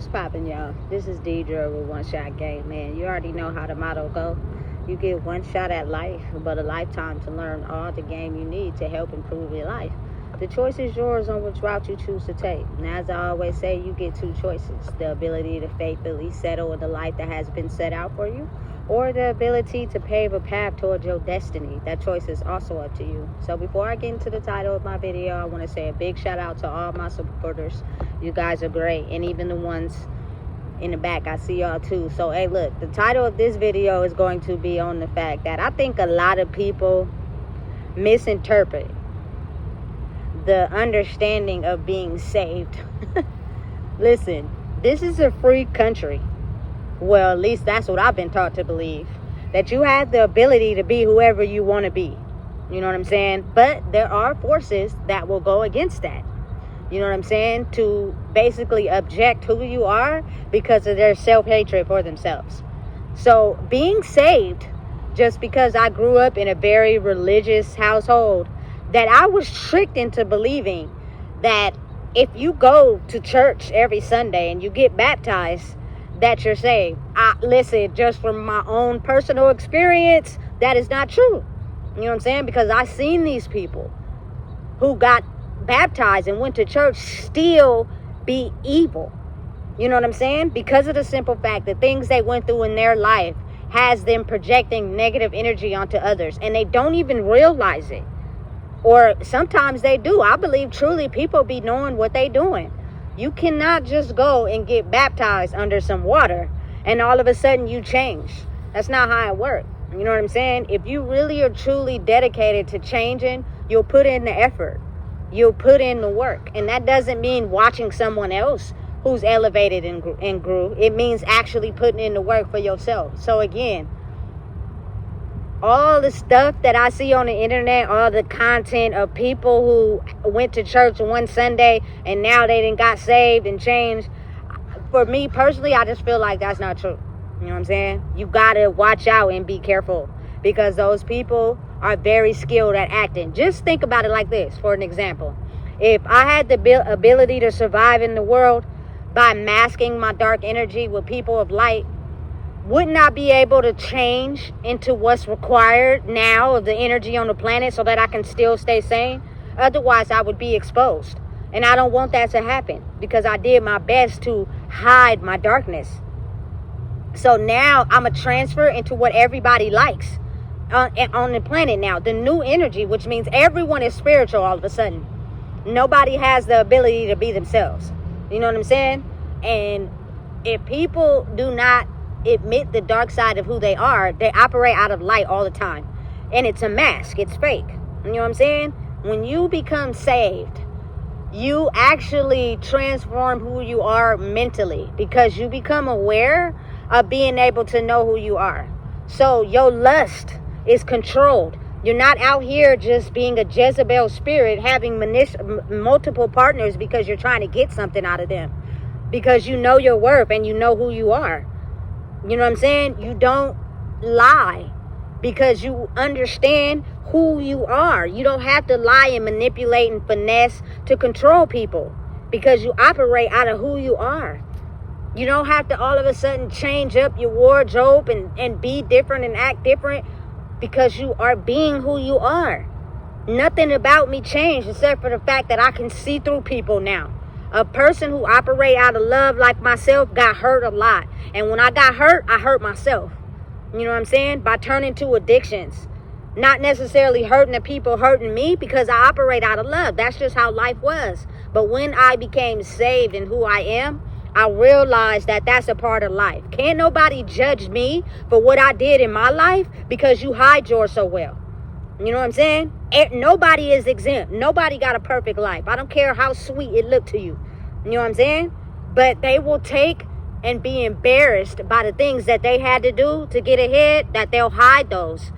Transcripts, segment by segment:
What's poppin', y'all? This is Deidre with One Shot Game. Man, you already know how the motto go. You get one shot at life, but a lifetime to learn all the game you need to help improve your life. The choice is yours on which route you choose to take. And as I always say, you get two choices: the ability to faithfully settle in the life that has been set out for you, or the ability to pave a path towards your destiny. That choice is also up to you. So before I get into the title of my video, I want to say a big shout out to all my supporters. You guys are great, and even the ones in the back, I see y'all too. So hey, look, the title of this video is going to be on the fact that I think a lot of people misinterpret the understanding of being saved. Listen, this is a free country. Well, at least that's what I've been taught to believe, that you have the ability to be whoever you want to be. You know what I'm saying? But there are forces that will go against that. You know what I'm saying? To basically object who you are because of their self-hatred for themselves. So being saved, just because I grew up in a very religious household, that I was tricked into believing that if you go to church every Sunday and you get baptized, that you're saved. Listen, just from my own personal experience, that is not true. You know what I'm saying? Because I've seen these people who got baptized and went to church still be evil. You know what I'm saying? Because of the simple fact that things they went through in their life has them projecting negative energy onto others, and they don't even realize it. Or sometimes they do. I believe truly people be knowing what they doing. You cannot just go and get baptized under some water and all of a sudden you change. That's not how it works. You know what I'm saying? If you really are truly dedicated to changing, you'll put in the effort. You'll put in the work. And that doesn't mean watching someone else who's elevated and grew. It means actually putting in the work for yourself. So again, all the stuff that I see on the internet, all the content of people who went to church one Sunday and now they done got saved and changed, for me personally, I just feel like that's not true. You know what I'm saying? You gotta watch out and be careful, because those people are very skilled at acting. Just think about it like this, for an example. If I had the ability to survive in the world by masking my dark energy with people of light, wouldn't I be able to change into what's required now of the energy on the planet so that I can still stay sane? Otherwise, I would be exposed. And I don't want that to happen, because I did my best to hide my darkness. So now I'm a transfer into what everybody likes on the planet now. The new energy, which means everyone is spiritual all of a sudden. Nobody has the ability to be themselves. You know what I'm saying? And if people do not admit the dark side of who they are, they operate out of light all the time, and it's a mask. It's fake. You know what I'm saying? When you become saved, you actually transform who you are mentally, because you become aware of being able to know who you are. So your lust is controlled. You're not out here just being a Jezebel spirit, having multiple partners because you're trying to get something out of them, because you know your worth and you know who you are. You know what I'm saying? You don't lie because you understand who you are. You don't have to lie and manipulate and finesse to control people, because you operate out of who you are. You don't have to all of a sudden change up your wardrobe and be different and act different, because you are being who you are. Nothing about me changed except for the fact that I can see through people now. A person who operates out of love like myself got hurt a lot. And when I got hurt, I hurt myself. You know what I'm saying? By turning to addictions. Not necessarily hurting the people hurting me, because I operate out of love. That's just how life was. But when I became saved in who I am, I realized that that's a part of life. Can't nobody judge me for what I did in my life, because you hide yours so well. You know what I'm saying? Nobody is exempt. Nobody got a perfect life. I don't care how sweet it looked to you. You know what I'm saying? But they will take and be embarrassed by the things that they had to do to get ahead, that they'll hide those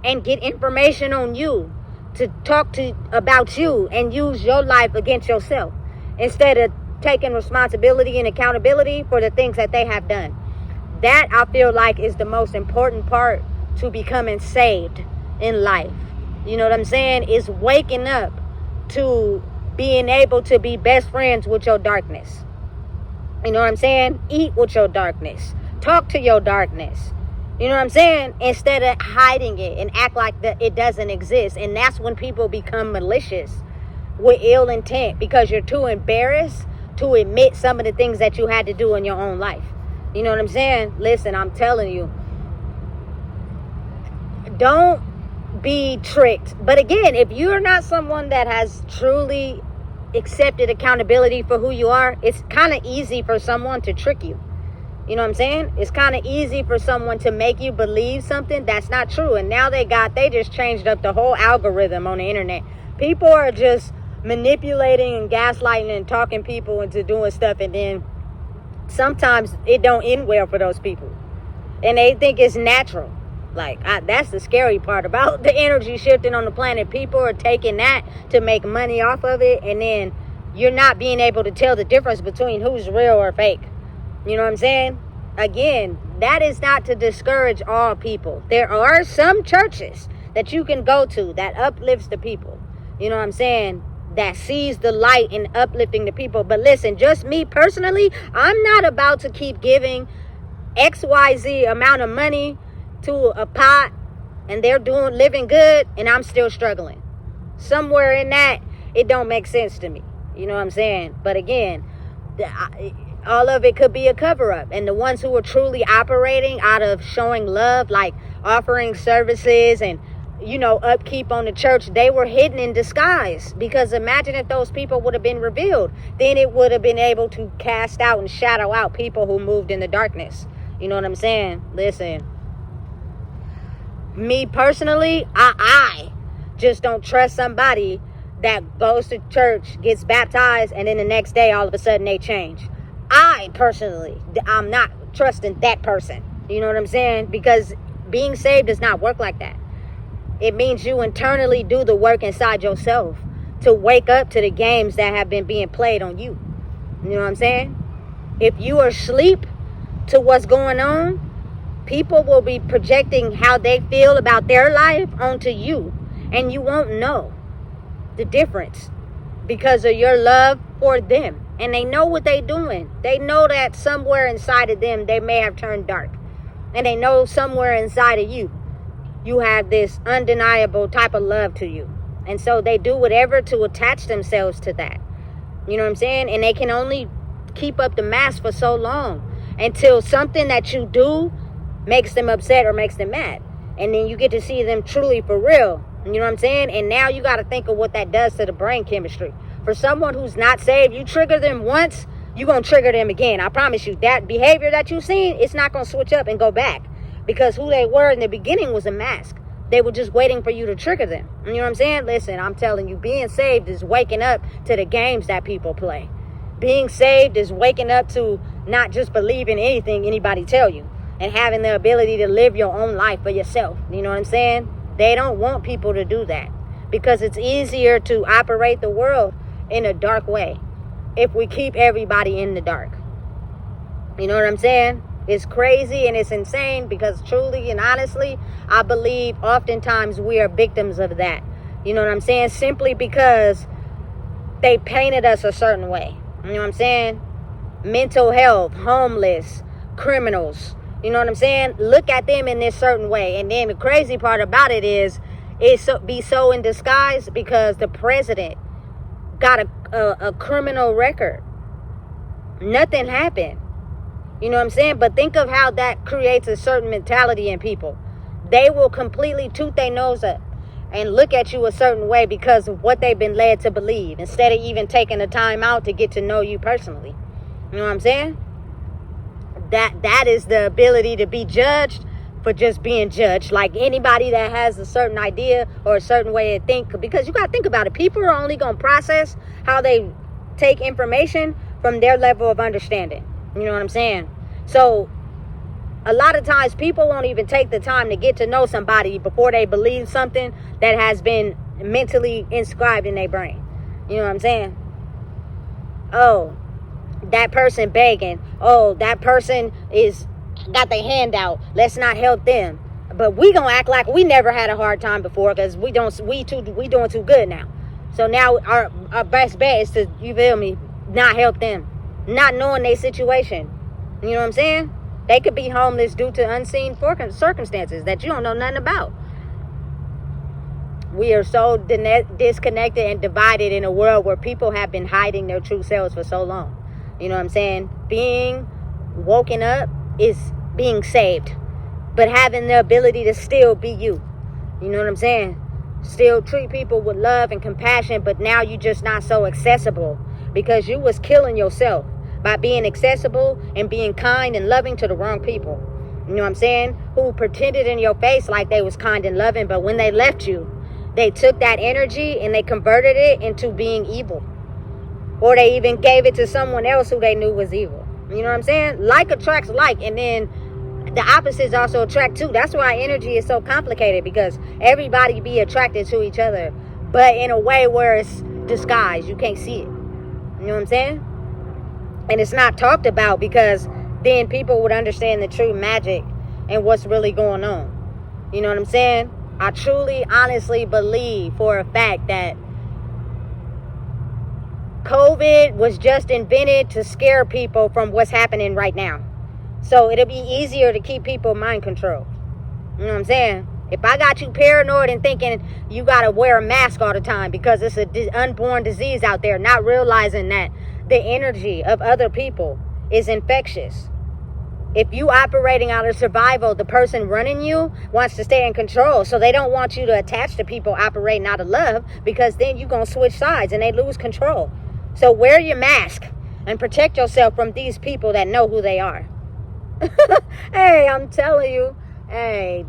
and get information on you to talk to about you and use your life against yourself, instead of taking responsibility and accountability for the things that they have done. That, I feel like, is the most important part to becoming saved in life. You know what I'm saying? Is waking up to being able to be best friends with your darkness. You know what I'm saying? Eat with your darkness. Talk to your darkness. You know what I'm saying? Instead of hiding it and act like that it doesn't exist. And that's when people become malicious with ill intent, because you're too embarrassed to admit some of the things that you had to do in your own life. You know what I'm saying? Listen, I'm telling you, don't be tricked. But again, if you're not someone that has truly accepted accountability for who you are, it's kind of easy for someone to trick you. You know what I'm saying? It's kind of easy for someone to make you believe something that's not true. And now they just changed up the whole algorithm on the internet. People are just manipulating and gaslighting and talking people into doing stuff, and then sometimes it don't end well for those people, and they think it's natural. Like, that's the scary part about the energy shifting on the planet. People are taking that to make money off of it, and then you're not being able to tell the difference between who's real or fake. You know what I'm saying? Again, that is not to discourage all people. There are some churches that you can go to that uplifts the people. You know what I'm saying? That sees the light in uplifting the people. But listen, just me personally, I'm not about to keep giving XYZ amount of money to a pot and they're living good and I'm still struggling. Somewhere in that, it don't make sense to me. You know what I'm saying? But again, all of it could be a cover-up. And the ones who are truly operating out of showing love, like offering services and, you know, upkeep on the church, they were hidden in disguise. Because imagine if those people would have been revealed, then it would have been able to cast out and shadow out people who moved in the darkness. You know what I'm saying? Listen, me personally, I just don't trust somebody that goes to church, gets baptized, and then the next day all of a sudden they change. I personally, I'm not trusting that person. You know what I'm saying? Because being saved does not work like that. It means you internally do the work inside yourself to wake up to the games that have been being played on you. You know what I'm saying? If you are asleep to what's going on, people will be projecting how they feel about their life onto you. And you won't know the difference because of your love for them. And they know what they're doing. They know that somewhere inside of them, they may have turned dark. And they know somewhere inside of you, you have this undeniable type of love to you. And so they do whatever to attach themselves to that. You know what I'm saying? And they can only keep up the mask for so long until something that you do makes them upset or makes them mad. And then you get to see them truly for real. You know what I'm saying? And now you got to think of what that does to the brain chemistry. For someone who's not saved, you trigger them once, you're going to trigger them again. I promise you, that behavior that you've seen, it's not going to switch up and go back. Because who they were in the beginning was a mask. They were just waiting for you to trigger them. You know what I'm saying? Listen, I'm telling you, being saved is waking up to the games that people play. Being saved is waking up to not just believing anything anybody tell you. And having the ability to live your own life for yourself. You know what I'm saying? They don't want people to do that. Because it's easier to operate the world in a dark way if we keep everybody in the dark. You know what I'm saying? It's crazy and it's insane because truly and honestly, I believe oftentimes we are victims of that. You know what I'm saying? Simply because they painted us a certain way. You know what I'm saying? Mental health, homeless, criminals. You know what I'm saying? Look at them in this certain way. And then the crazy part about it is be so in disguise because the president got a criminal record. Nothing happened. You know what I'm saying? But think of how that creates a certain mentality in people. They will completely toot their nose up and look at you a certain way because of what they've been led to believe, instead of even taking the time out to get to know you personally. You know what I'm saying? That is the ability to be judged for just being judged. Like anybody that has a certain idea or a certain way to think, because you got to think about it. People are only going to process how they take information from their level of understanding. You know what I'm saying? So a lot of times people won't even take the time to get to know somebody before they believe something that has been mentally inscribed in their brain. You know what I'm saying? Oh, that person begging. Oh, that person is got their hand out. Let's not help them. But we gonna act like we never had a hard time before because we doing too good now. So now our best bet is to, you feel me, not help them. not knowing their situation. You know what I'm saying? They could be homeless due to unseen circumstances that you don't know nothing about. We are so disconnected and divided in a world where people have been hiding their true selves for so long. You know what I'm saying? Being woken up is being saved, but having the ability to still be you. You know what I'm saying? Still treat people with love and compassion, but now you just not so accessible because you was killing yourself by being accessible and being kind and loving to the wrong people. You know what I'm saying? Who pretended in your face like they was kind and loving, but when they left you, they took that energy and they converted it into being evil. Or they even gave it to someone else who they knew was evil. You know what I'm saying? Like attracts like, and then the opposites also attract too. That's why energy is so complicated, because everybody be attracted to each other, but in a way where it's disguised. You can't see it. You know what I'm saying? And it's not talked about, because then people would understand the true magic and what's really going on. You know what I'm saying? I truly, honestly believe for a fact that COVID was just invented to scare people from what's happening right now. So it'll be easier to keep people mind controlled. You know what I'm saying? If I got you paranoid and thinking you got to wear a mask all the time because it's an unborn disease out there, not realizing that the energy of other people is infectious. If you operating out of survival, the person running you wants to stay in control. So they don't want you to attach to people operating out of love, because then you're going to switch sides and they lose control. So wear your mask and protect yourself from these people that know who they are. Hey, I'm telling you, hey,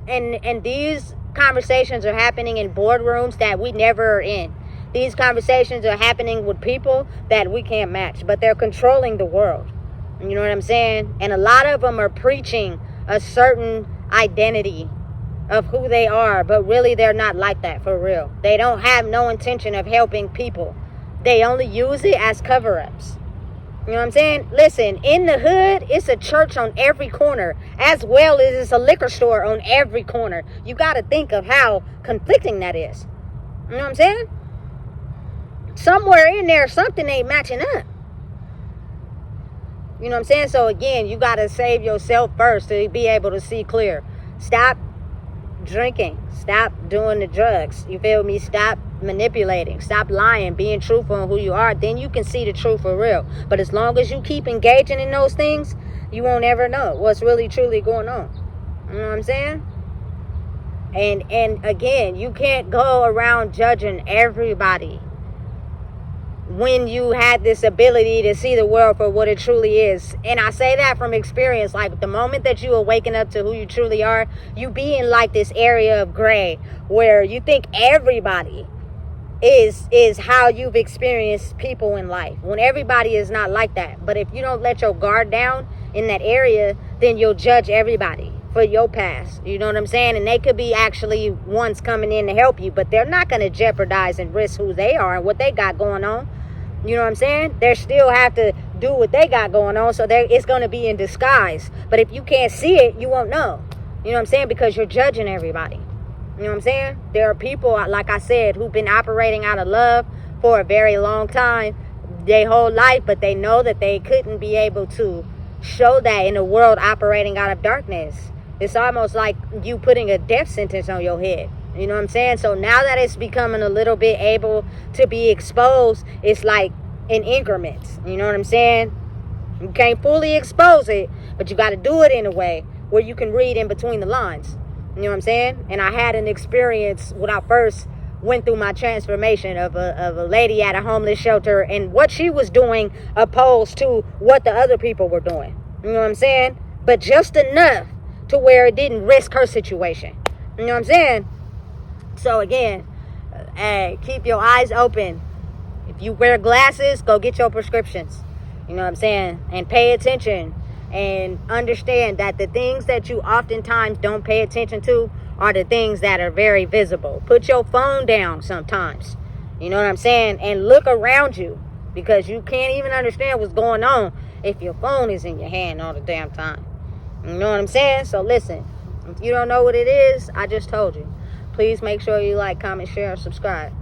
and these conversations are happening in boardrooms that we never are in. These conversations are happening with people that we can't match, but they're controlling the world. You know what I'm saying? And a lot of them are preaching a certain identity of who they are, but really they're not like that for real. They don't have no intention of helping people. They only use it as cover-ups. You know what I'm saying? Listen, in the hood, it's a church on every corner, as well as it's a liquor store on every corner. You got to think of how conflicting that is. You know what I'm saying? Somewhere in there, something ain't matching up. You know what I'm saying? So again, you got to save yourself first to be able to see clear. Stop drinking. Stop doing the drugs. You feel me? Stop manipulating. Stop lying. Being truthful on who you are. Then you can see the truth for real. But as long as you keep engaging in those things, you won't ever know what's really truly going on. You know what I'm saying? And again, you can't go around judging everybody when you had this ability to see the world for what it truly is. And I say that from experience. Like, the moment that you are waking up to who you truly are, you be in like this area of gray where you think everybody is how you've experienced people in life, when everybody is not like that. But if you don't let your guard down in that area, then you'll judge everybody for your past. You know what I'm saying? And they could be actually ones coming in to help you, but they're not going to jeopardize and risk who they are and what they got going on. You know what I'm saying? They still have to do what they got going on, so it's going to be in disguise. But if you can't see it, you won't know. You know what I'm saying? Because you're judging everybody. You know what I'm saying? There are people, like I said, who've been operating out of love for a very long time, their whole life, but they know that they couldn't be able to show that in a world operating out of darkness. It's almost like you putting a death sentence on your head. You know what I'm saying? So now that it's becoming a little bit able to be exposed, it's like in increments. You know what I'm saying? You can't fully expose it, but you got to do it in a way where you can read in between the lines. You know what I'm saying? And I had an experience when I first went through my transformation of a lady at a homeless shelter, and what she was doing opposed to what the other people were doing. You know what I'm saying? But just enough to where it didn't risk her situation. You know what I'm saying? So again, hey, keep your eyes open. If you wear glasses, go get your prescriptions. You know what I'm saying? And pay attention and understand that the things that you oftentimes don't pay attention to are the things that are very visible. Put your phone down sometimes. You know what I'm saying? And look around you, because you can't even understand what's going on if your phone is in your hand all the damn time. You know what I'm saying? So listen, if you don't know what it is, I just told you. Please make sure you like, comment, share, and subscribe.